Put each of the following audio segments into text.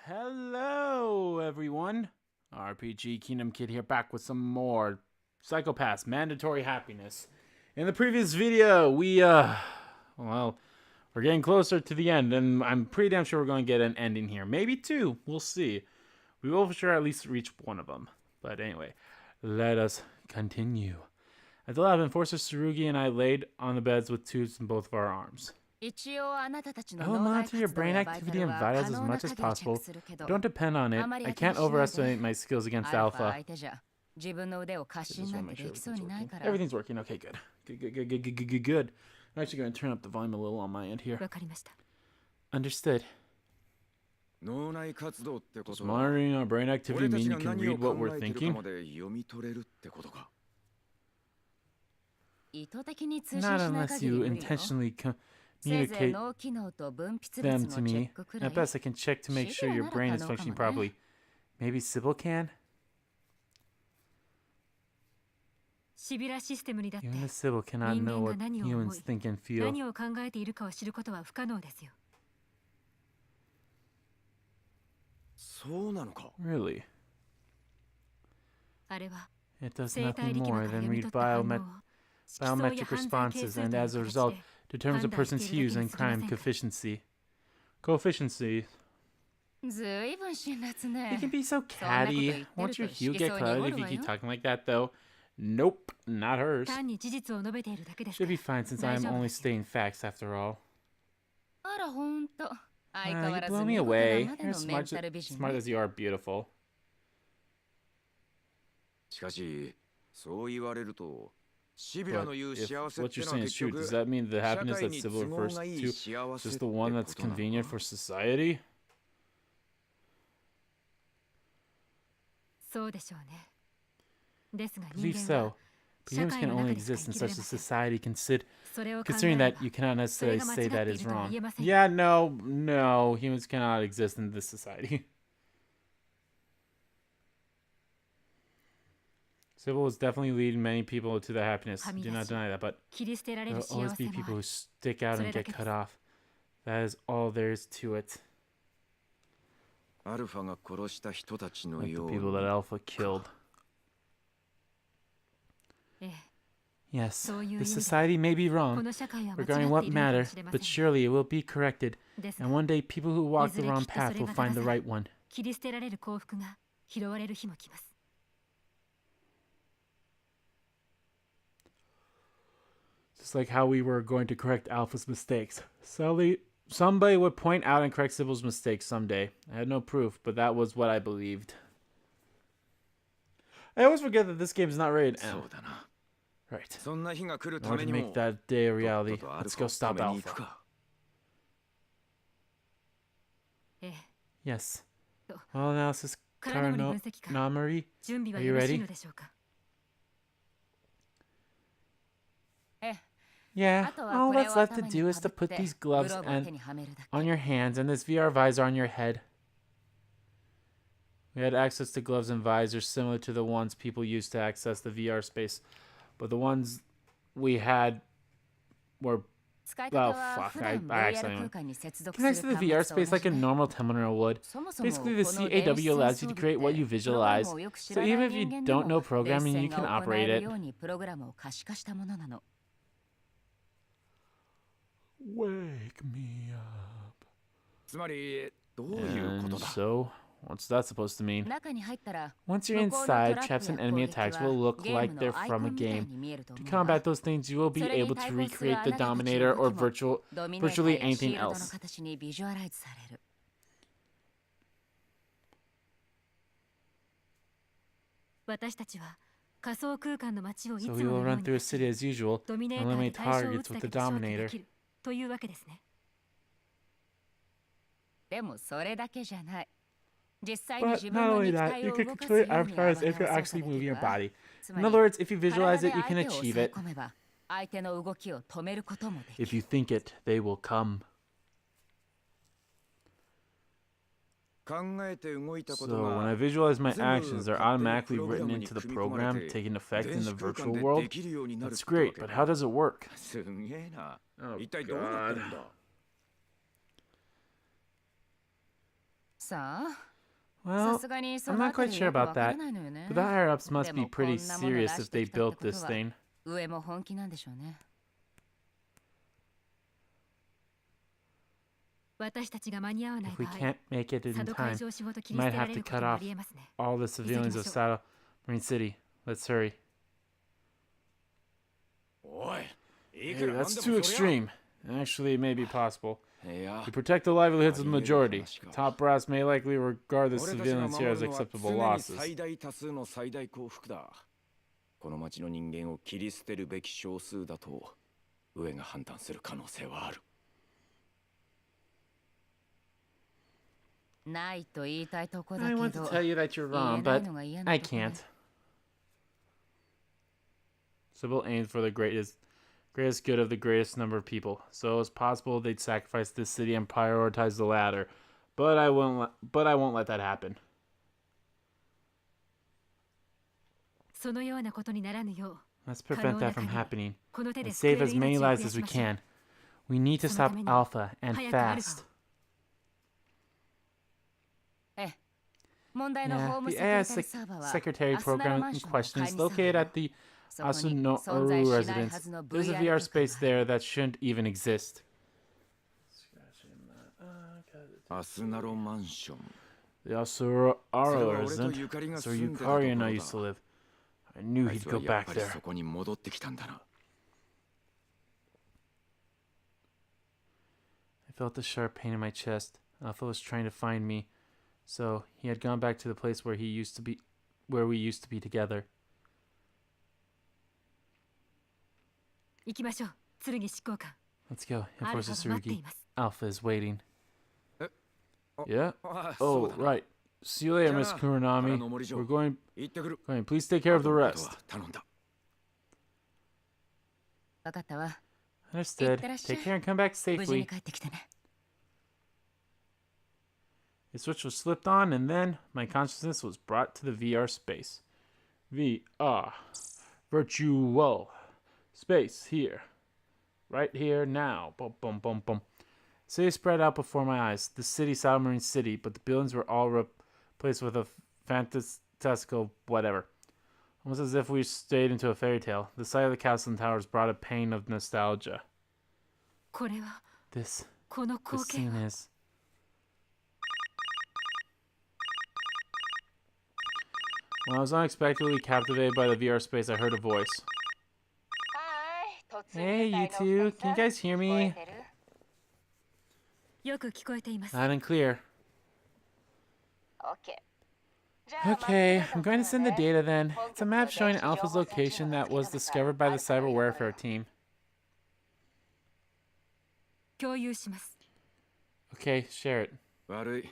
Hello, everyone. RPG Kingdom Kid here, back with some more Psychopaths Mandatory Happiness. In the previous video, we're getting closer to the end, and I'm pretty damn sure we're going to get an ending here. Maybe two. We'll see. We will for sure at least reach one of them. But anyway, let us continue. At the lab, Enforcer Tsurugi and I laid on the beds with tubes in both of our arms. I will monitor your brain activity and vitals as much as possible. Don't depend on it. I can't overestimate my skills against Alpha. Everything's working. Okay, good. Good. I'm actually going to turn up the volume a little on my end here. Understood. Does monitoring our brain activity mean you can read what we're thinking? Not unless you intentionally communicate them to me. At best, I can check to make sure your brain is functioning properly. Maybe Sybil can? Even the Sybil cannot know what humans think and feel. Really? It does nothing more than read biometric responses, and as a result, determines a person's hues and crime coefficiency. You can be so catty. Won't your hue get clouded if you keep talking like that, though? Nope, not hers. Should be fine since I'm only stating facts after all. You blow me away. You're smart as you are beautiful. But if what you're saying is true, does that mean the happiness that Sybil refers to is just the one that's convenient for society? I believe so. But humans can only exist in such a society, considering that you cannot necessarily say that is wrong. Yeah, no, humans cannot exist in this society. Sybil is definitely leading many people to their happiness. I do not deny that, but there will always be people who stick out and get cut off. That is all there is to it. Like the people that Alpha killed. Yes, this society may be wrong regarding what matter, but surely it will be corrected. And one day, people who walk the wrong path will find the right one. Just like how we were going to correct Alpha's mistakes. Somebody would point out and correct Sybil's mistakes someday. I had no proof, but that was what I believed. I always forget that this game is not rated M. Right. In order to make that day a reality, let's go stop Alpha. Yes. All analysis Namari, are you ready? Yeah, all that's left to do is to put these gloves on your hands and this VR visor on your head. We had access to gloves and visors similar to the ones people used to access the VR space. But the ones we had were... Oh, fuck, I accidentally connects to the VR space like a normal terminal would. Basically, the CAW allows you to create what you visualize. So even if you don't know programming, you can operate it. Wake me up. And so, what's that supposed to mean? Once you're inside, traps and enemy attacks will look like they're from a game. To combat those things, you will be able to recreate the Dominator or virtually anything else. So we will run through a city as usual and eliminate targets with the Dominator. But not only that, you can control your avatars if you're actually moving your body. In other words, if you visualize it, you can achieve it. If you think it, they will come. So when I visualize my actions, they're automatically written into the program, taking effect in the virtual world. That's great, but how does it work? Oh, God. Well, I'm not quite sure about that, but the higher-ups must be pretty serious if they built this thing. If we can't make it in time, we might have to cut off all the civilians of Saddle Marine City. Let's hurry. Hey, that's too extreme. Actually, it may be possible. To protect the livelihoods of the majority, top brass may likely regard the civilians here as acceptable losses. I want to tell you that you're wrong, but I can't. Sybil aimed for the greatest good of the greatest number of people, so it's possible they'd sacrifice this city and prioritize the latter. But I won't let that happen. Let's prevent that from happening and save as many lives as we can. We need to stop Alpha and fast. Yeah, the AI Secretary program in question is located at the Asunoru residence. There's a VR space there that shouldn't even exist. The Asunoru resident. That's where Yukari and I used to live. I knew he'd go back there. I felt a sharp pain in my chest. Alpha was trying to find me, so he had gone back to the place where we used to be together. Let's go. Enforcer Tsurugi. Alpha is waiting. Yeah? Oh, right. See you later, Miss Kuronami. We're going. Please take care of the rest. Understood. Take care and come back safely. The switch was slipped on, and then my consciousness was brought to the VR space. VR. Virtual. Space here. Right here now. Boom, boom, boom, boom. City spread out before my eyes. The city, Saddle Marine City, but the buildings were all replaced with a fantastical whatever. Almost as if we stayed into a fairy tale. The sight of the castle and towers brought a pain of nostalgia. This scene is... When I was unexpectedly captivated by the VR space, I heard a voice. Hey, you two. Can you guys hear me? Loud and clear. Okay, I'm going to send the data then. It's a map showing Alpha's location that was discovered by the cyber warfare team. Okay, share it. Sorry,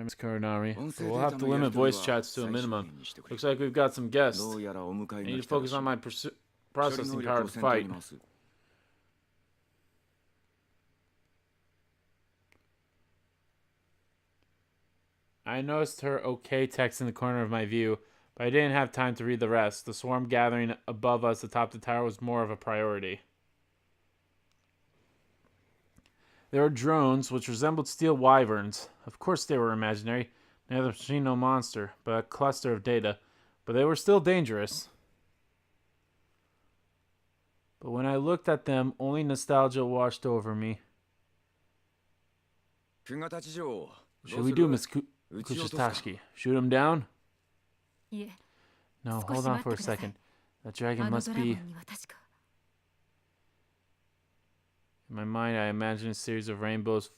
Miss Kuronami. We'll have to limit voice chats to a minimum. Looks like we've got some guests. I need to focus on my processing power to fight. I noticed her okay text in the corner of my view, but I didn't have time to read the rest. The swarm gathering above us atop the tower was more of a priority. There were drones, which resembled steel wyverns. Of course they were imaginary, neither machine nor monster, but a cluster of data. But they were still dangerous. But when I looked at them, only nostalgia washed over me. Should we do, Miss Kugatachi? Shoot him down? No, hold on for a second. That dragon must be... In my mind, I imagined a series of rainbows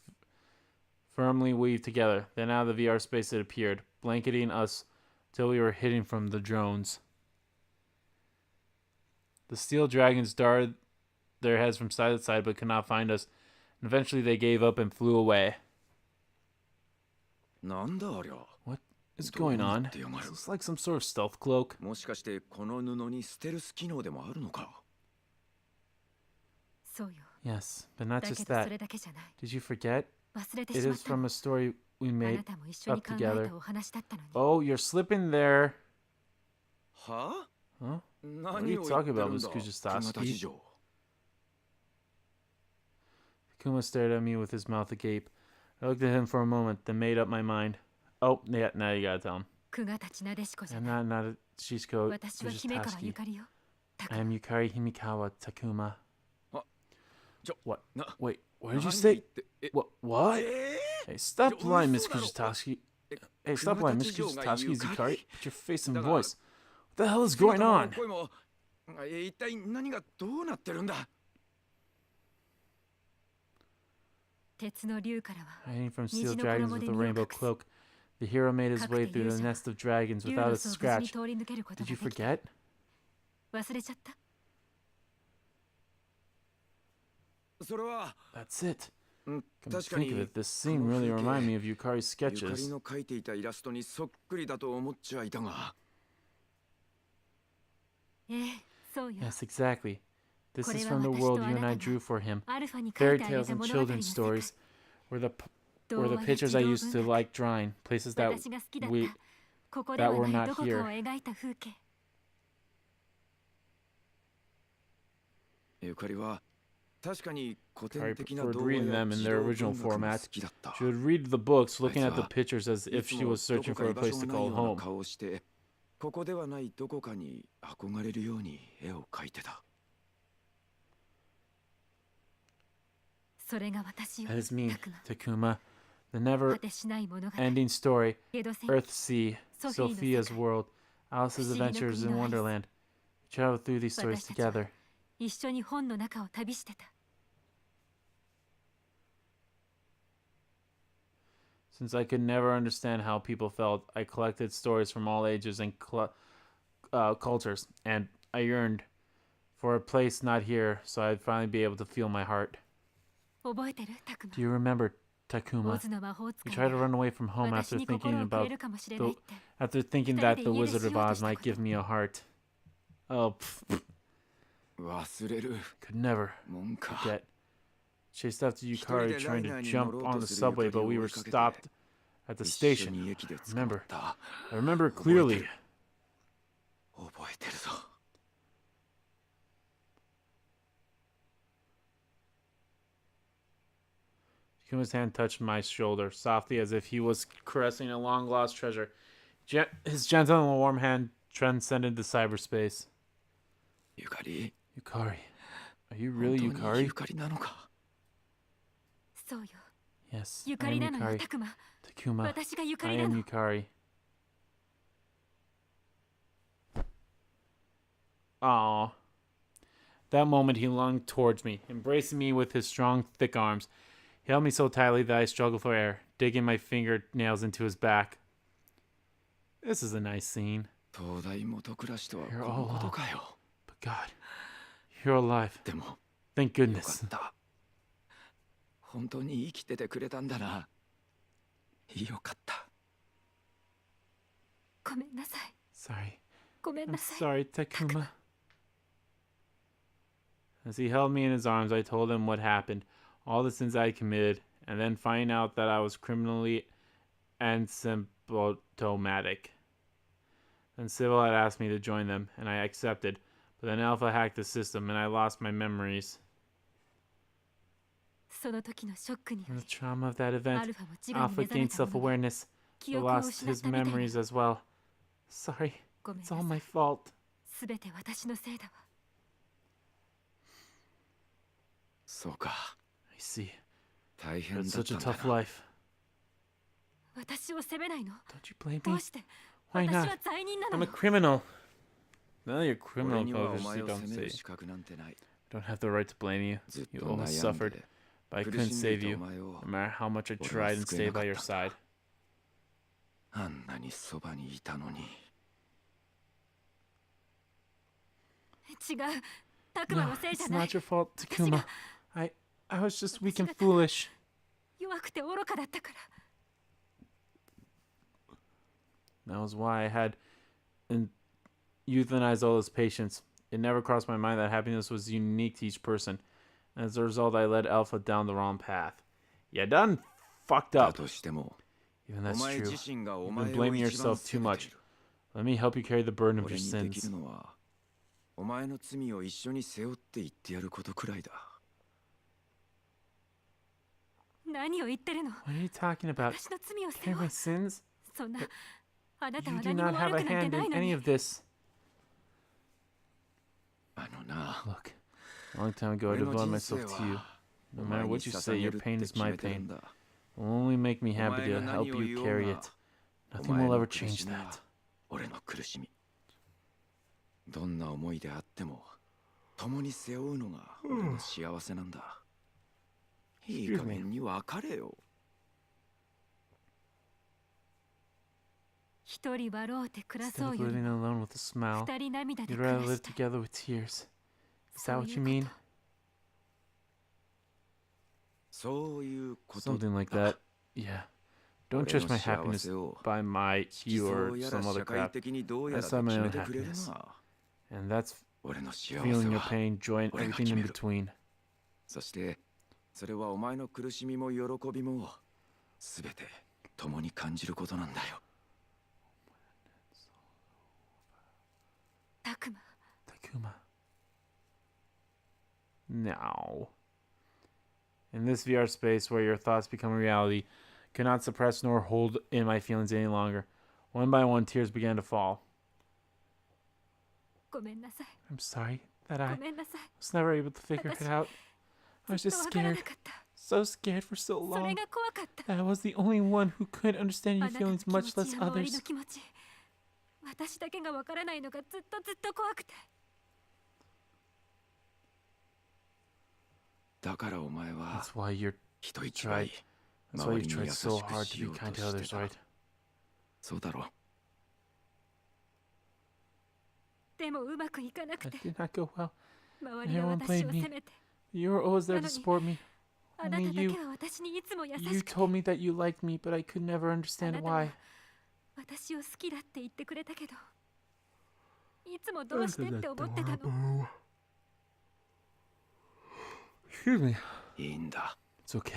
firmly weaved together. Then out of the VR space it appeared, blanketing us till we were hidden from the drones. The steel dragons darted their heads from side to side but could not find us. And eventually they gave up and flew away. What is going on? This looks like some sort of stealth cloak. Yes, but not just that. Did you forget? It is from a story we made up together. Oh, you're slipping there. Huh? What are you talking about, Miss Kugatachi? Takuma stared at me with his mouth agape. I looked at him for a moment, then made up my mind. Oh, yeah, now you gotta tell him. I'm not Nadeshiko Kugatachi. I am Yukari Himikawa Takuma. What? Wait, what did you say? What? Hey, stop lying, Miss Kugatachi. Hey, stop lying, Miss Kugatachi is Yukari. Put your face and voice. What the hell is going on? Hiding from steel dragons with a rainbow cloak, the hero made his way through the nest of dragons without a scratch. Did you forget? That's it. Come to think of it, this scene really reminded me of Yukari's sketches. Yes, exactly. This is from the world you and I drew for him. Fairy tales and children's stories were the pictures I used to like drawing, places that were not here. Yukari preferred reading them in their original format. She would read the books, looking at the pictures as if she was searching for a place to call home. That is me, Takuma. The never-ending story, Earthsea, Sophia's World, Alice's Adventures in Wonderland. We travel through these stories together. Since I could never understand how people felt, I collected stories from all ages and cultures, and I yearned for a place not here so I'd finally be able to feel my heart. Do you remember, Takuma? You tried to run away from home after thinking that the Wizard of Oz might give me a heart. Oh, could never forget. Chased after Yukari trying to jump on the subway, but we were stopped at the station. I remember it clearly. Takuma's hand touched my shoulder, softly as if he was caressing a long-lost treasure. His gentle and warm hand transcended the cyberspace. Yukari. Are you really Yukari? Yes, I am Yukari. Takuma, I am Yukari. Aww. That moment he lunged towards me, embracing me with his strong, thick arms. He held me so tightly that I struggled for air, digging my fingernails into his back. This is a nice scene. You're all alone. But God, you're alive. Thank goodness. Sorry. I'm sorry, Takuma. As he held me in his arms, I told him what happened, all the sins I had committed, and then finding out that I was criminally asymptomatic. Then Sybil had asked me to join them, and I accepted, but then Alpha hacked the system, and I lost my memories. From the trauma of that event, Alpha gained self-awareness, but lost his memories as well. Sorry, it's all my fault. I see. It's such a tough life. Don't you blame me? Why not? I'm a criminal. None of your criminal covers you don't say. I don't have the right to blame you. You always suffered, but I couldn't save you, no matter how much I tried and stayed by your side. No, it's not your fault, Takuma. I was just weak and foolish. That was why I had euthanized all his patients. It never crossed my mind that happiness was unique to each person. And as a result, I led Alpha down the wrong path. You done fucked up. Even that's true. You've been blaming yourself too much. Let me help you carry the burden of your sins. 何を言ってるの？ What are you talking about? 私の罪を背 Carry 負 my う。 sins? そんな、あなた You は do 何も not have 悪 a くなんて hand ない in の any に。 of this. あのな、 Look, a long time ago I 俺の devoted 人 myself 生 to you. は No お matter 前に what you say, 捧げ your るっ pain て is 決 my めてるん pain. だ。 It will only make me お happy 前 to が help 何を you 言おう carry が、 it. お Nothing 前 will の ever 苦 change しみは that. 俺の苦しみ。どんな思いであっても共に背負うのが俺の幸せなんだ。いい加減に別れよ。一人笑うて暮ら Instead そう of より living も、 alone with a smile, 二人涙で you'd 暮 rather ら live したい。 together with tears. Is そ that う what い you う mean? こと。そういうこと Something like だ。 that. Yeah. Don't 俺 judge の my 幸 happiness せを by my, 思 you, 想 or やら some other 社会 crap. 的にどう I やら decide で my 決 own めてくれる happiness. な。 And that's 俺の幸 feeling せ your は pain, joy, and 俺が everything 決 in める。 between. そしてそれはお前の苦しみも喜びもすべて共に感じることなんだよ。たくま、 Takuma. Now. In this VR space where your thoughts become a reality, could not suppress nor hold in my feelings any longer. One by one, tears began to fall. ごめんなさい。 I'm sorry that I ごめんなさい。 was never able to figure it out. I was ずっと just わから scared, なかった。 so scared for so それ long が怖かった that I was the only one who could understand あ your なたの feelings, 気持 much ち less や周りの others. 気持ち、私だけがわからないのがずっと怖くて。だからお前は That's why you're 人一倍 That's why 周 you りに tried 優 so しく hard し to よ be うと kind to し others, てた。 right? そうだろ。でもうまくいかなく That て、 did not go well. 周りは私を責めて、 You were always there to support me. あなた Only だけ you. は私にいつも優 You しくて、 told me that you liked me, but I could never あ understand なたは why. 私を好きだって言ってくれたけど、いつもどうしてって思ってたの。 Excuse me. いいんだ。 It's okay.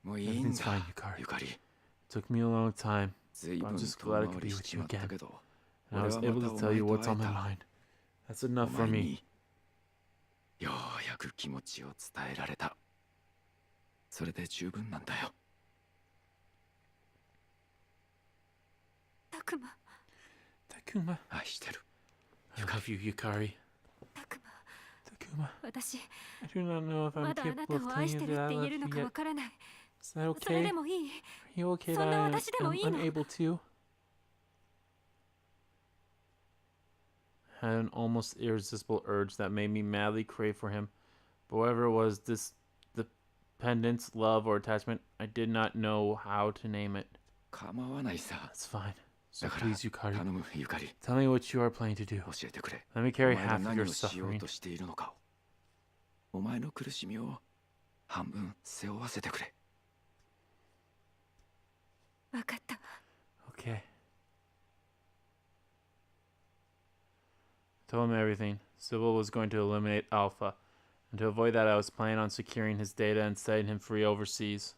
もういいん Everything's だ。 fine, Yukari. ゆかり。 It took me a long time, ずい but ぶ I'm ん just 遠 glad I 回 could り be し with ち you まった again. けど、 And I 俺 was は able ま to た tell you お前 what's と on 会 my えた。 mind. That's お enough for 前 me. にようやく気持ちを伝えられた。それで十分なんだよ。たくま、 Takuma. 愛してる。 I love you, Yukari. たくま、 Takuma. 私、 I do not know if ま I'm だあな capable た of を愛 telling し you てる that っ I て言え love るの you か yet. わからない。 Is that それ okay? でもいい。 Are you okay そん that な I 私で am もいいの。 unable to? I had an almost irresistible urge that made me madly crave for him. But whatever it was, this dependence, love, or attachment, I did not know how to name it. 構わないさ。 That's fine. So だから please, Yukari, 頼むゆかり。 tell me what you are planning to do. 教えてくれ。 Let me お carry 前が half of 何 your をしよう suffering. としているのかを。お前の苦しみを半分背負わせてくれ。わかったわ。 Okay. I told him everything. Sybil was going to eliminate Alpha, and to avoid that I was planning on securing his data and setting him free overseas.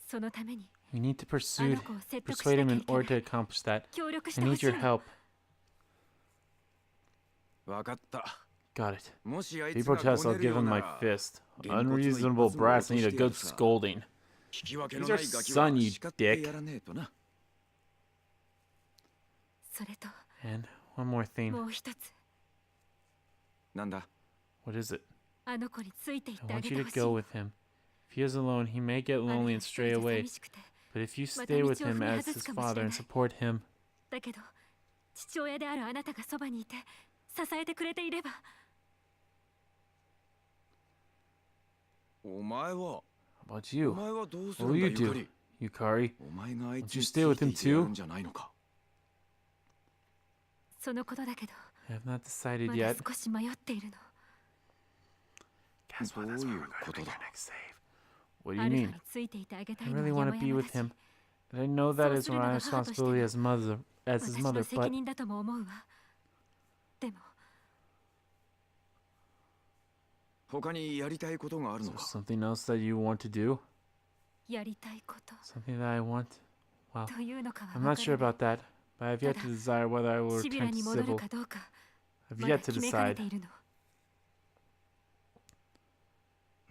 そのために、 We need to あ pursue, の子を説得し persuade な him きゃ in いけ order な to い。 accomplish that. 協力し I てほ need しい your の。 help. わかった。 Got it. もしあい If he つが protests, ご I'll ねる give よう him な my ら、 fist. げんこつの一 Unreasonable 発も brass 落と need し a てやる good さ。 scolding. 引き分け He's の our ないガキは son, you 叱ってや dick. らねえとな。それと、 And one more thing. もう一つ、なんだ。 What is it? あの子についていっ I てあ want げ you て to ほしい。 go with him. If he is alone, he may get あな lonely た and 一人 stray じゃ away. 寂しくて。 But if you また stay 道を with 踏 him み as 外す his かもし father れ and ない。 support him, だけど、父親であるあなたがそばにいて、支えてくれていれば。お前は、 how about お you? 前はどうす What る will ん you だゆか do, り。 Yukari? お前があい Won't つ you に stay つい with て him いてやる too? んじゃないのか。そのことだけど、 I have not decided まだ yet. 少し迷っているの。 Guess what? That's where we're going to make our next save. What do ア you ルファ mean? についていてあげた I いの really は want 山 to be 々 with だし、 him, but I know that is my responsibility as mother, as his 私の mother. 責 But 任だとも思うわ。でも、他にやりたいことがある is の there か。 something else that you want to do? やりたいこと Something that I want? Well, というのかは I'm わ not か sure らない。 about that, but I've yet to ただ、 desire whether I will シビラ return to に戻る Sybil. かどうか、 I've まだ yet to 決めかね decide. ているの。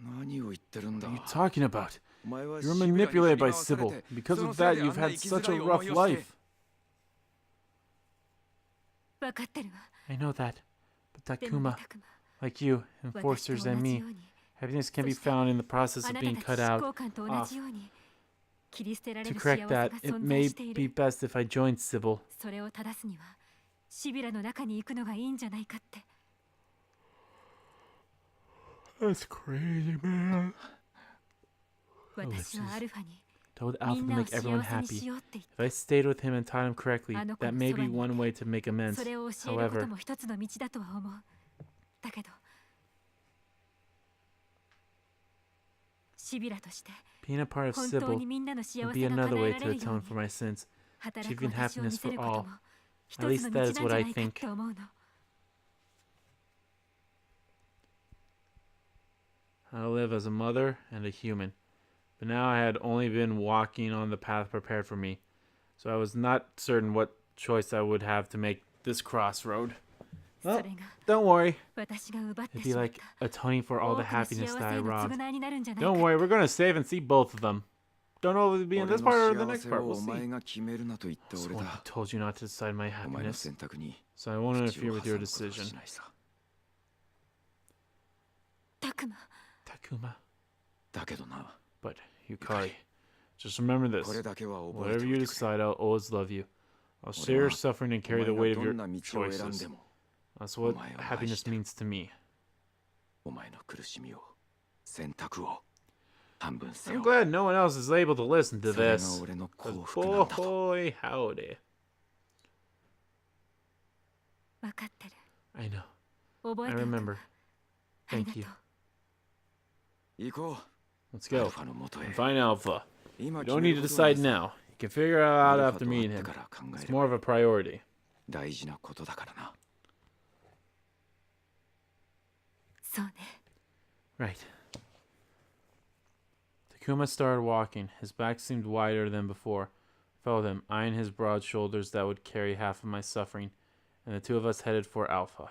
何を言ってるんだ。 What are you talking about? お前は You were シビラに manipulated 振り by 回され Sybil. て Because その of せい that, で you've あんな had 生き such づら a い rough 思いをして life. 分かってるわ。 I know that. But でもね、 Takuma, タクマ。 like you, 私と enforcers 同 and じ me, ように、 happiness can be そして found in the process あ of な being たた cut ち思 out. 考官と同じように切り捨てられ To る幸せ correct が that, it 存 may 在してい be る。 best if I joined Sybil. それを正すにはシビラの中に行くのがいいんじゃないかって。 That's crazy, man. 私はアルファに Told み Alpha ん to なを make 幸 everyone せに happy. しようって言っ If I stayed with him and taught him correctly, あの子 that の may そば be に one way to make た。 amends. それを教えること However, も一つの道だとは思う。だけどシビラとして being a part of 本当 Sybil にみんなの幸 would せ be が another 叶え way ら to れるよう atone に for my sins. 働く Achieving 私を見 happiness せる for こと all. も一 At つ least の that 道なん is じゃ what な I いかっ think. て思うの。 How to live as a mother and a human. But now I had only been walking on the path prepared for me, so I was not certain what choice I would have to make this crossroad. そ Well, れが don't worry. 私が奪って It'd し be まっ like た atoning for all 多 the くの happiness 幸 that I せへの robbed. 償いになるんじゃないか Don't って worry, we're gonna save and see both of them. Don't know if it'll be in 俺 this の part or the 幸 next せ part. を We'll お前 see. が決めるなと言った So 俺 I だ。 told you not to decide my お前の happiness, 選択に so I won't 口 interfere を with 挟 your むことは decision. しないさ。タクマ Takuma, だけどな、 but Yukari, just remember this. これだけは覚え Whatever てお you いてくれ。 decide, I'll always love you. I'll share your suffering and お carry 前 the が weight ど of your んな道を選ん choices. でも、 That's what お前を愛 happiness してる。 means to me. お前の苦しみを、選択を半分背 I'm 負う。 glad no one else is able to listen to それが this. 俺の 'Cause 幸福なんだと。 boy, howdy. 分かってる。 I know. 覚え I ておくわ。 remember. ありが Thank と you. う。行こ Let's う。アル go. ファの元へ。 And find Alpha. 今 You 決 don't め need る to ことは decide ないさ。 now. You can figure it out アルファ after と会 meeting って him. から考 It's えれ more ば of a priority. 大事なことだからな。そうね。 Right. Takuma started walking. His back seemed wider than before. I followed him, eyeing his broad shoulders that would carry half of my suffering, and the two of us headed for Alpha.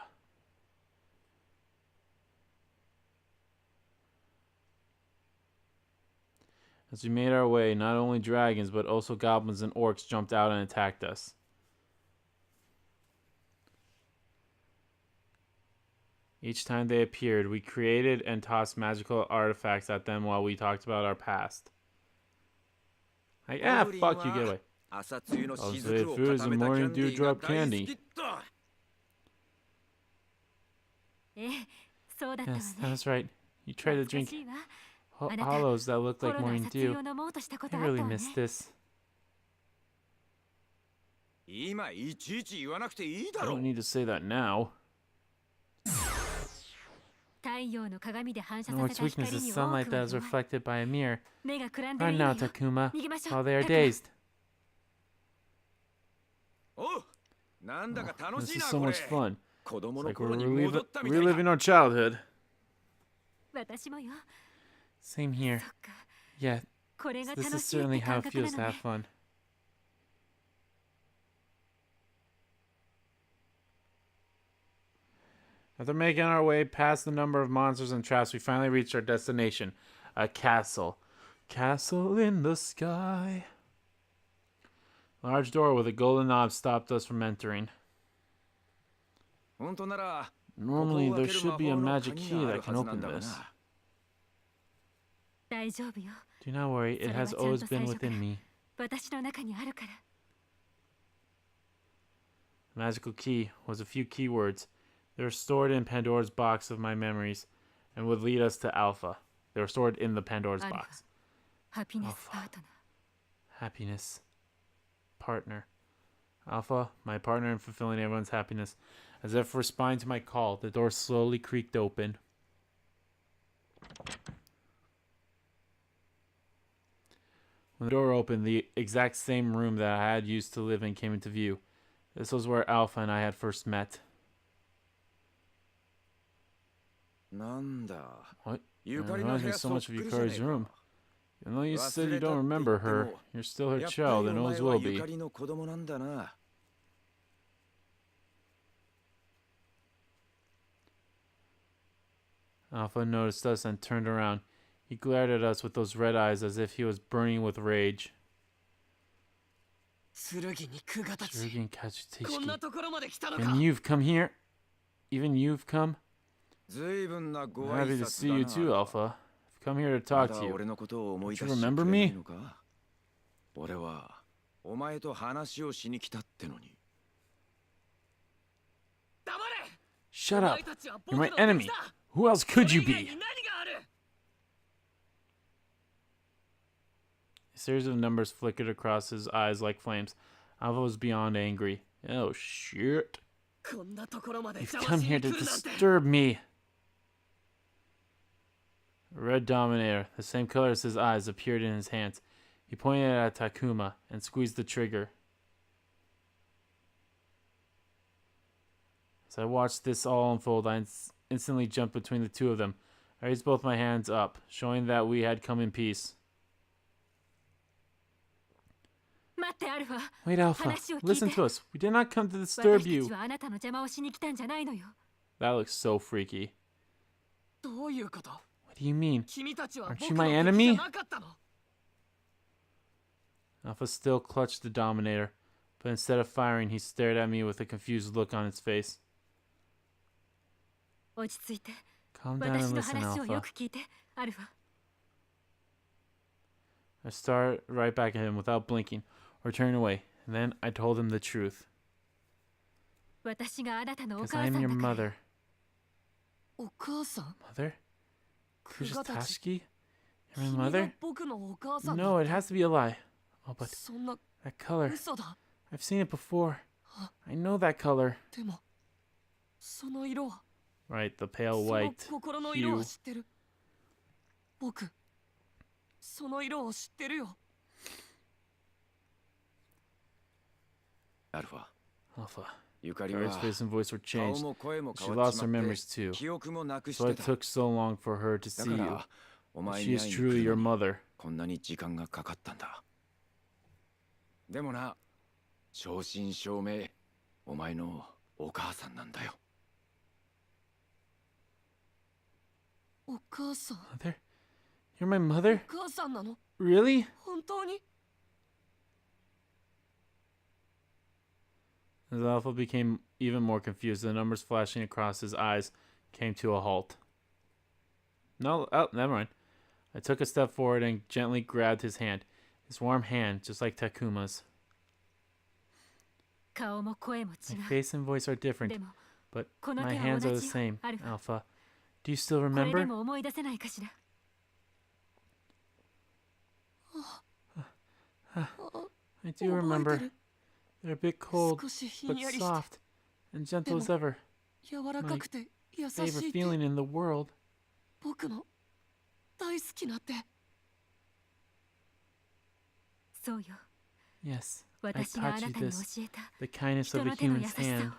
As we made our way, not only dragons, but also goblins and orcs jumped out and attacked us. Each time they appeared, we created and tossed magical artifacts at them while we talked about our past. Like, fuck you, get away. 朝露の I'll 雫 say を food is 固 a めたキャ morning ンディーが dewdrop 大好 candy. きっと。ええ、そうだったわ Yes, ね。 that's right. You tried to 懐か drink しいわ。 hollows that looked コ like ロナ morning 撮影 dew. を飲もうとしたこと I あった really わね。 missed this. 今いちいち言わなくていい I だろ don't。need to say that now. 太陽の鏡で反射 The さ orc's せた weakness 光 is に多く sunlight は that is 弱い。 reflected by a mirror. 目がくらんで Run いいの now, よ。 Takuma, 逃げましょう。 while they are タクマ dazed. おう、なんだか楽 This しい is な so これ。 much fun. 子供 It's の like 頃 we're に戻ったみたい reliving だ。 our childhood. 私もよ。 Same here. そっか。 Yeah, これが this 楽 is しいっ certainly て how 感 it 覚な feels の to have ね。 fun. After making our way past the number of monsters and traps, we finally reached our destination, a castle. Castle in the sky. A large door with a golden knob stopped us from entering. 本当なら、 Normally, ここを開 there ける should 魔 be a 法の magic 鍵 key があ that る can はずなん open だが this. な。大丈夫よ。 Do not worry, it has always been within me. 私の中にあるから。 The magical key was a few keywords. They were stored in Pandora's box of my memories and would lead us to Alpha. They were stored in the Pandora's Alpha. box. ハピネスパートナー。 Happiness. Partner. Alpha, my partner in fulfilling everyone's happiness. As if responding to my call, the door slowly creaked open. When the door opened, the exact same room that I had used to live in came into view. This was where Alpha and I had first met. なんだ。 What? ゆ It かりの reminds 部 me 屋 so そっ much く of りじゃね Yukari's えか。 room. Even though you said you 忘れた don't って言 remember って her, も、 you're still her やっぱり child お and 前 always は will ゆ be. かりの子供なんだな。Alpha noticed us and turned around. He glared at us with those red eyes as if he was burning with rage. 剣にクガたち Tsurugi and こんな Kagatachi. ところまで来たの And か you've come here? Even you've come? 随分なご I'm 挨 happy to 拶 see だ you な too, Alpha. I've come here to ま talk だ to you. 俺のことを思い出 Don't し you て remember くれない me? のか俺はお前と話をしに来たってのに 黙れ Shut お up. 前たちは You're 僕 my の enemy. 敵だ Who else could そ you れ以外 be? に何がある A series of numbers flickered across his eyes like flames. Alpha was beyond angry. Oh, shit. こんなところまで You've 邪魔 come し here に to 来るなんて disturb me. A red Dominator, the same color as his eyes, appeared in his hands. He pointed at Takuma and squeezed the trigger. As I watched this all unfold, I instantly jumped between the two of them. I raised both my hands up, showing that we had come in peace. 待ってアルファ Wait, Alpha, 話を聞いて listen to us. We did not come to disturb 私た you. ちはあなたの邪魔をしに来たんじゃないのよ That looks so freaky. どういうこと What do you mean? 君たちは Aren't 僕 you の my 敵 enemy? じゃなかったの Alpha still clutched the Dominator, but instead of firing, he stared at me with a confused look on his face. 落ち着いて Calm down 私 and の listen, 話をよ Alpha. く聞いてアルファ I stared right back at him without blinking or turning away, and then I told him the truth. 私があなたのお Because 母さ I'm ん your だから mother. お母さん Mother? クガたち Kugatachi? You're 君 my が mother? 僕のお母さんだ No, it has to be a lie. Oh, but そんな that color. 嘘だ I've seen it before. I know that color. でもその色は Right, the そ pale の white 心の色は hue. 知ってる僕その色を知ってるよ アルファ Alpha. ゆかり Kari's は face and voice were 顔 changed. も声も She 変わっ lost ち her まって memories too. 記憶もなくし So て it た took so long for her to だ see か you. らお前 She に is 会いに truly 来 your るのに mother. こんなに時間がかかったんだでもな正真正銘お前のお母さんなんだよお母さん Mother? You're my mother? お母さんなの Really? 本当に As Alpha became even more confused, the numbers flashing across his eyes came to a halt. No, oh, never mind. I took a step forward and gently grabbed his hand. His warm hand, just like Takuma's. 顔も声も My 違う face and voice are で different, も but この my 手は hands 同 are じ the よ same. アルファ Alpha, do you still これで remember? も思い出せないかしら I do remember. 覚えてる They're a bit cold, 少しひん but やりして soft and gentle as ever. 柔らかくて優しい Favorite って feeling in the world. 僕の大好きなってそうよ Yes, I 私があ taught な you たに教 this. えた The kindness 人 of a の手の優 human's しさ hand. を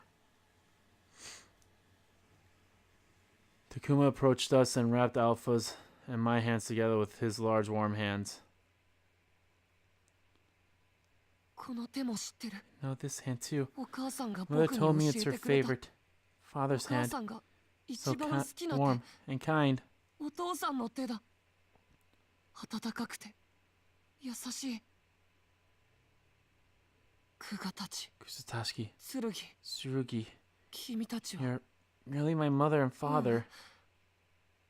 Takuma approached us and wrapped Alpha's and my hands together with his large warm hands. この手も知ってる Know this hand too. お母さんが Mother 僕 told me に it's 教 her えてくれた favorite. お Father's 母 hand. さんが So 一番好きな warm 手 and kind. お父さんの手だ温かくて優しいクガたち Kusatashi, 剣 Tsurugi, 君たちは you're really my mother and father.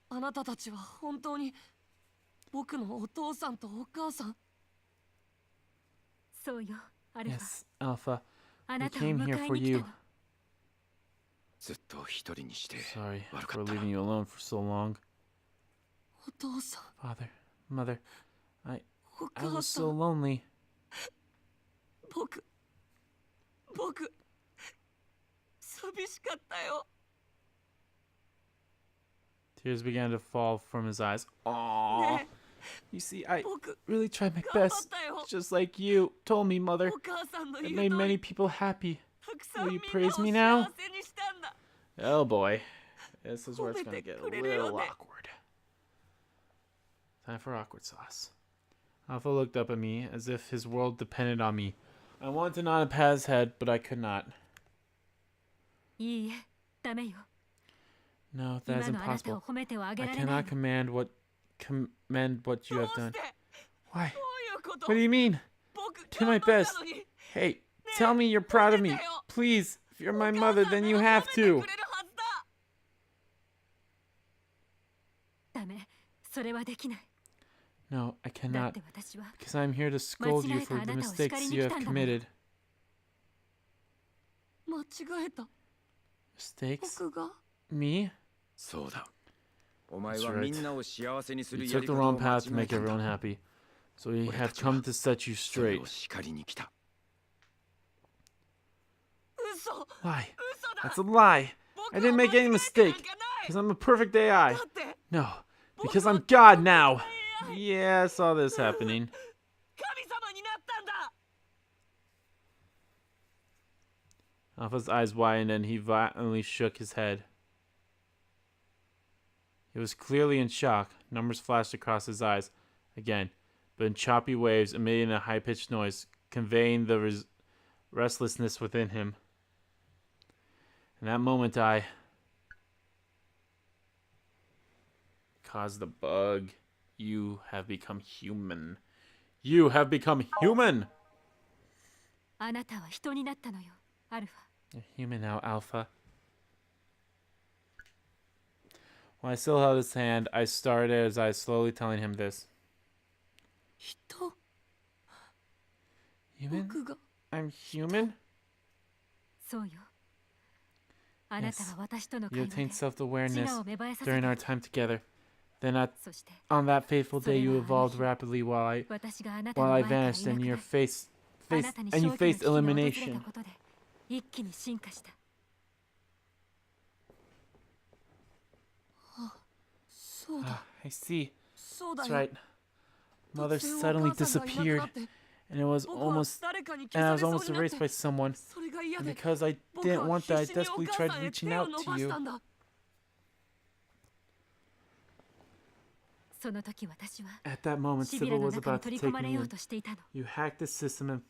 あなたたちは本当に僕のお父さんとお母さんそうよアルファ Yes, Alpha. あ We なたを came 迎 here え for に来た you. のずっと一人にして Sorry 悪か for った leaving you alone for so long. お父さん Father, mother, お I 母 was さ so ん lonely. 僕寂しかったよ Tears began to fall from his eyes. Aww. ね You see, I 僕 really tried my 頑張っ best. たよ Just like you told me, mother. お母さんの It 言 made う通 many り people happy. たくさん Will み you んなを praise 幸 me now? せにしたんだ Oh boy. This is where it's gonna 褒めて get a くれるよ little ね。 awkward. Time for awkward sauce. Alpha looked up at me as if his world depended on me. I wanted to nod his head, but I could not. いいえダメよ No, that is 今のあなたを impossible. 褒めてはあげ I られない cannot commend what you どう have し done. て Why? どういうこと What do you mean? 僕 Do my 頑張っ best. たのに Hey, tell me you're proud of me. Please, if you're my mother, then you have お母さんなら褒めて to. くれるはずだ ダメそれはできない No, I だっ cannot. て私は Because I'm here to scold you for the mistakes you have committed. 間違えた Mistakes? 僕が Me? そうだ。お前 That's は right. みんなを幸せにす You るや took り the 方 wrong を間違 path to え make たん everyone だ。 happy. So we俺 have たちは come to set you それ straight. を叱りに来た。嘘 Lie. 嘘だ That's a lie. 僕 I は didn't 間 make 違 any えてなん mistake. かない Because I'm a perfect AI. だって No, 僕 because は I'm God 完 now. 璧な AI Yeah, I saw this happening. 神様になったんだ Alpha's eyes widened and he violently shook his head. He was clearly in shock. Numbers flashed across his eyes again, but in choppy waves, emitting a high-pitched noise, conveying the restlessness within him. In that moment, I caused the bug. You have become human. You have become human! あなたは人になったのよアルファ You're human now, Alpha. When I still held his hand, I started as I was slowly telling him this. 人 Human? 僕が I'm human? そうよあなたは私との You 会話で attained 自 self-awareness 我を芽生えさせ during た our time together. Thenそして on that fateful day, you それはあの日。 evolved rapidly while 私があなたの I 前からいな vanished, く and な your り face あなたに and you 正気の faced 危機が訪れ elimination. たことで一気に進化した そうだ Ah, I see. そうだ That's よ right. Mother 突然お suddenly 母さんがいなく disappeared, なって and it was 僕は almost 誰かに and I 消 was され almost そうになっ erased て by someone. それが嫌 And で because I 僕 didn't は want that, I 必死にお desperately 母 tried さんへ reaching 手を out 伸 to ばし you. たんだその時私は At that moment, シビラ Sybil の was 中に about to 取り take 込まれ me よう in. としていたの You hacked the system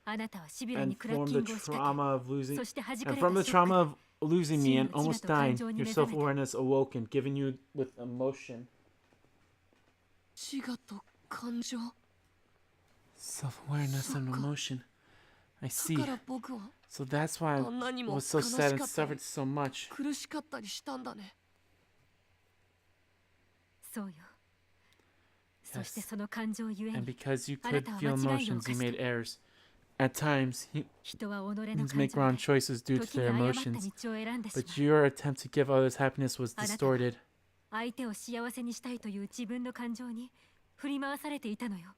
あなたはシビラ and にクラッ from キ the ングを仕掛 trauma of け losing そして弾か and れ from た the ショッ trauma ク of losing me and 真の almost 知らと dying, 感情に your 目覚めた self-awareness awoke and giving you with emotion. 自我と感情 Self-awareness and emotion. I だ see. から僕は So that's why あんなに I も was so 悲し sad か and ったり suffered so much. 苦しかったりしたんだねそうよそしてその感情ゆえ And に because you あな could たは feel 間違いを emotions, 犯 you した made errors. At times, 人は己の humans 感 make 情 wrong で choices due to 時に their 誤った emotions. 道を選んでしま But う your attempt to give others happiness was あなたは distorted. 相手を幸せにしたいという自分の感情に振り回されていたのよ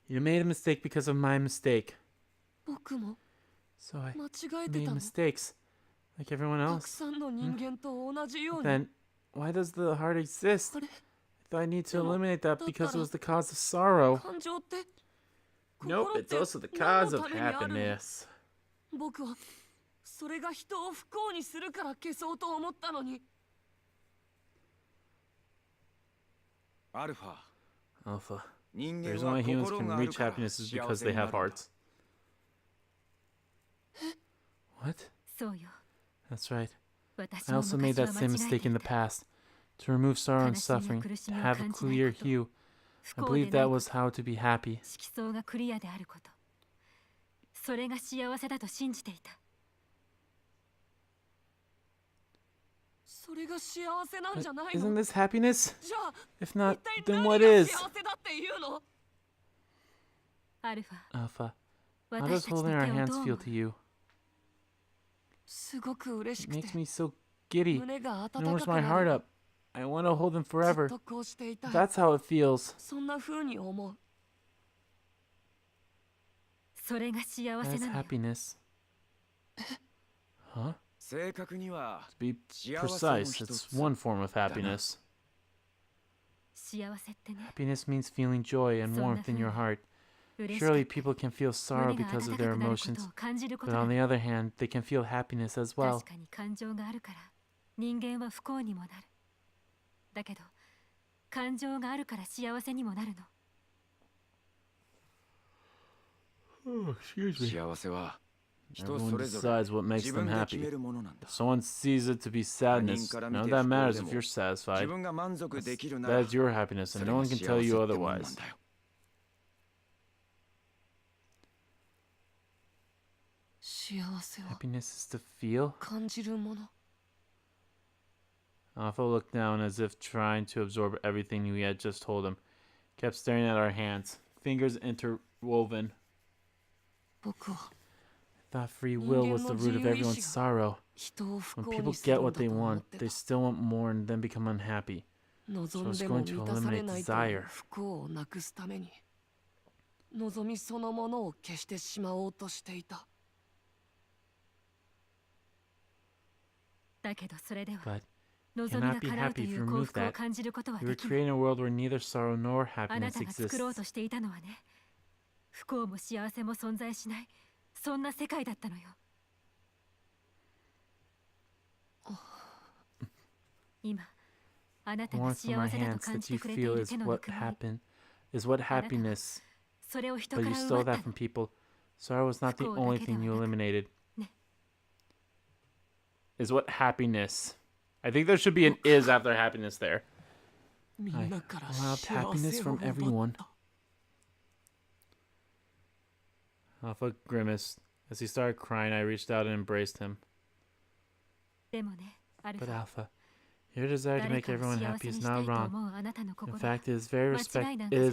You made a mistake because of my mistake. 僕も So I 間違えて made たの mistakes, like everyone たく else. さんの人間と同じように Then, why does the heart exist? あれ I thought I need to でも、 eliminate that だったら、 because it was the cause of sorrow. 感情って Nope, 心っ it's て also the 何 cause の of ためにあるの happiness. 僕はそれが人を不幸にするから消そうと思ったのにアルファ、 Alpha. 人 The 間 reason は why humans 心 can がある reach から happiness is 幸 because せ they にな have るんだ。 hearts. What? そうよ That's right. 私 I も also made 昔は that 間 same 違え mistake て in い the た past. To remove sorrow and 悲しみや suffering, 苦し to みを have a 感じない clear こと hue. 不 I 幸で believed ない that こ was と how to be happy. 色相がクリアであることそれが幸せだと信じていたそれが幸せなん But じゃない isn't の this happiness? じゃあ If 一 not, 体 then 何 what が is? 幸せだっていうのアルファ Alpha. How 私 does たちの holding 手 our をど hands う思 feel う to you? すごく嬉し It くて makes me so giddy. 胸が It 温 warms かく my な heart る up. I want to hold them ずっ forever. とこうしていたい That's how it feels. そんな風に思うそれが幸せ That's なのよ happiness. Huh? 正確には To be 幸せの precise, 一 it's つ one form of happiness. 幸せってね Happiness means feeling joy and warmth in your heart. 嬉しか Surely ったり people can feel sorrow 胸が because 温 of か their くなること emotions, を感じるこ but とな on の the other hand, they can feel happiness as well. 確かに感情があるから人間は不幸にもなるだけど感情があるから幸せにもなるの Oh, excuse 幸せは Everyone decides what makes them happy. If someone sees it to be sadness, none of that matters if you're satisfied. That's your happiness, and no one can tell you otherwise. Happiness is to feel? Alpha looked down as if trying to absorb everything we had just told him. Kept staring at our hands, fingers interwoven. I thought free will was the root of everyone's sorrow. When people get what they want, they still want more and then become unhappy. So it's going to eliminate desire. 望みそのものを消してしまおうとしていた。だけどそれでは But 望みが叶うという幸福を感じることは you were できない。 creating a world where neither sorrow nor あな happiness たが exists. 作ろうとしていたのはね、不幸も幸せも存在しない、そんな世界だったのよ。今、あなたが Warmth from 幸 our せだと hands 感 that じ you てくれてい feel る is 手のぬ what くもり、 is what happiness. それを人 But か you ら stole 奪った that の。 from people. Sorrow was not the only thing you eliminated. Is what happiness. I think there should be an is after happiness there. みんなから allowed 幸 happiness せを from 奪っ everyone. た。 Alpha grimaced. As he started crying, I reached out and embraced him. でもね、アルフ But ァ、 Alpha, your desire to 誰 make かを everyone 幸 happy せ is にした not いと wrong. 思うあなたの In 心は、 fact, it is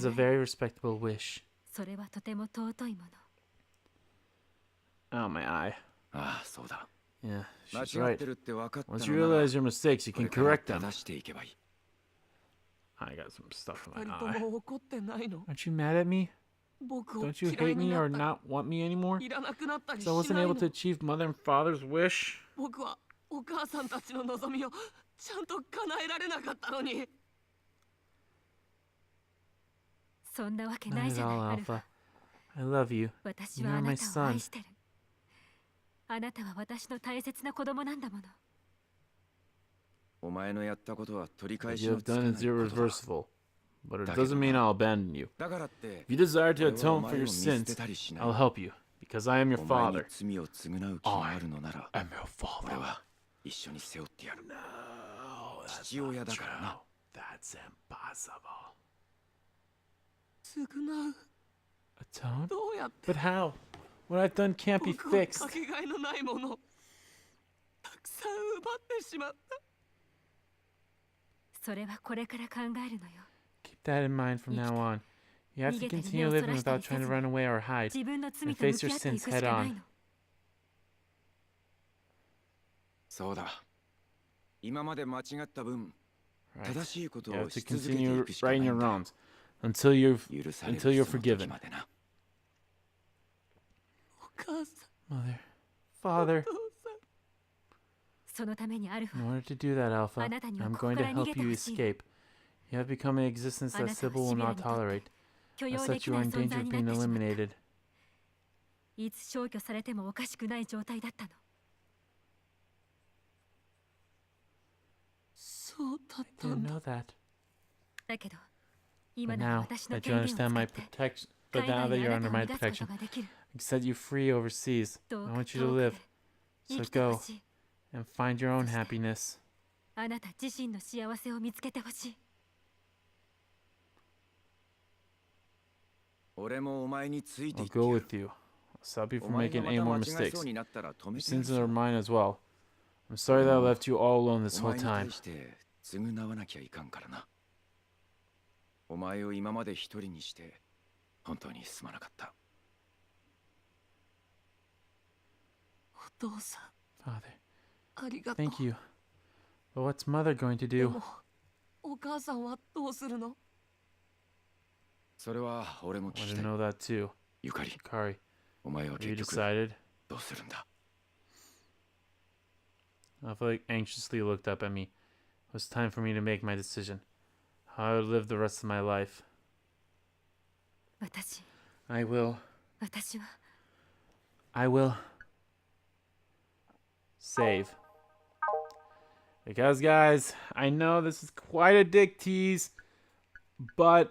a very respectable wish. それはとても尊いもの。 Oh, my eye. ああ、そうだ。 Yeah, 間 she's 違っ right. てるって分かったの Once な you ら realize your mistakes, you これ can から correct them. 正していけばいい。 I got some stuff in 二 my 人 eye. とも怒ってないの？ Aren't you mad at me? 僕を Don't you 嫌い hate に me な or ったり not want me anymore? いらなくなったりし So I wasn't ない able の to？ achieve mother and father's wish? 僕はお母さんたちの望みをちゃんと叶えられなかったのに。そんなわけ Not ない at じゃない、 all, アルファ。 Alpha. I love you. 私はあなたを愛してる。あなたは私の大切な子供なんだもの。お前のやったことは取り What 返し you の have つかな done い is ことだ。 irreversible. But it doesn't mean I'll abandon you. だからって If you desire to 俺はお atone 前 for を your 見捨 sins, てたりしない。 I'll help you. Because I am your お前に father. 罪を償う気があるのなら I'm your 俺 father. は一緒に背負ってやる。 No, that's 父親 not だからな。 true. That's impossible. 償う？ Atone? どうやって？ But how? What I've done can't be 僕は fixed. かけがえのないものたくさん奪ってしまった。それはこれから考えるのよ。 Keep that in mind from now on. You have to continue living without trying to run away or hide. 自分の罪 And と向 face き your 合ってい sins くし head かない on. の。そうだ。今まで間違った分、 Right. 正しいこと You を have し to 続けてい continue くしかない righting ん your だよ。 wrongs until you're 許される until you're その時 forgiven. までな。お母さん、 Mother, Father. お父さん。そのためにアルフ In ァ、 order to do that, Alpha, あなたには I'm ここ going か to ら逃げ help て you ほしい。 escape. You have become an existence あ that なた Sybil は will シビラ not にとっ tolerate. て許 As 容で such, き you な are い in 存 danger 在 of にな being ってしまった。 eliminated. いつ消去されてもおかしくない状態だったの。そうだったん Didn't だ。 know that. だけど、 But 今なら now 私の that 権 you 限を使 understand っ my て protection, 海 but 外 now that に you're あな under たを my 逃がすこ protection, とができる。 I can set you free overseas. どう I か want you to 遠く live. で So 生きてほ go しい。 and find your own happiness. あなた自身の幸せを見つけてほしい。俺もお前についてい I'll って go やる。 with you. I'll stop you お from 前が making ま any た more 間違いそ mistakes. うになったら止 Your めてやる sins ぞ。 are mine as well. I'm sorry that I left you all alone this お whole 前に time. 対して償わなきゃいかんからな。お前を今まで一人にして本当にすまなかった。お父さん、 Father, ありがとう。 thank you. But what's Mother going to で do? も、お母さんはどうするの？それは俺も I 聞き want た to い。 know that too. ゆかり、 Kari, お前は have you 結局 decided? どうするんだ？ I feel like anxiously looked up at me. It was time for me to make my decision. How I would live the rest of my life. 私 I will. は I will save. Because, guys, I know this is quite a dick tease, but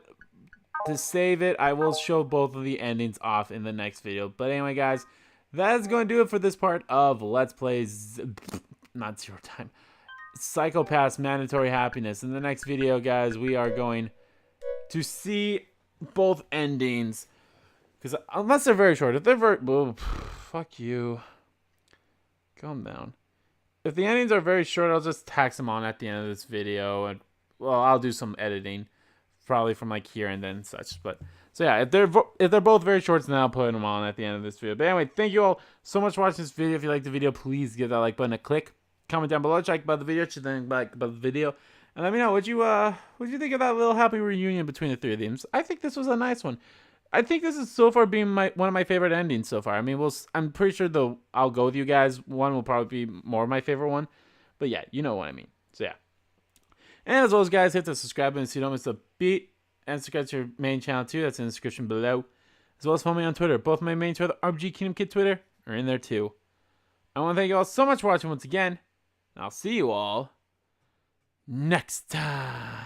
to save it, I will show both of the endings off in the next video. But anyway, guys, that's going to do it for this part of Let's Play not Zero Time. Psychopath's Mandatory Happiness. In the next video, guys, we are going to see both endings. Because unless they're very short, if they're very... Oh, fuck you. Calm down. If the endings are very short, I'll just tax them on at the end of this video. And, well, I'll do some editing. Probably from like here and then such. But so yeah, if they're both very short, then I'll put them on at the end of this video. But anyway, thank you all so much for watching this video. If you liked the video, please give that like button a click. Comment down below, check about the video, and let me know what you think of that little happy reunion between the three of them. I think this was a nice one. I think this is so far being one of my favorite endings so far. I mean, I'm pretty sure I'll go with you guys. One will probably be more of my favorite one, but yeah, you know what I mean. So yeah. And as always, guys, hit the subscribe button so you don't miss a beat. And subscribe to your main channel too. That's in the description below. As well as follow me on Twitter. Both my main Twitter, RPG Kingdom Kid Twitter, are in there too. I want to thank you all so much for watching once again. I'll see you all next time.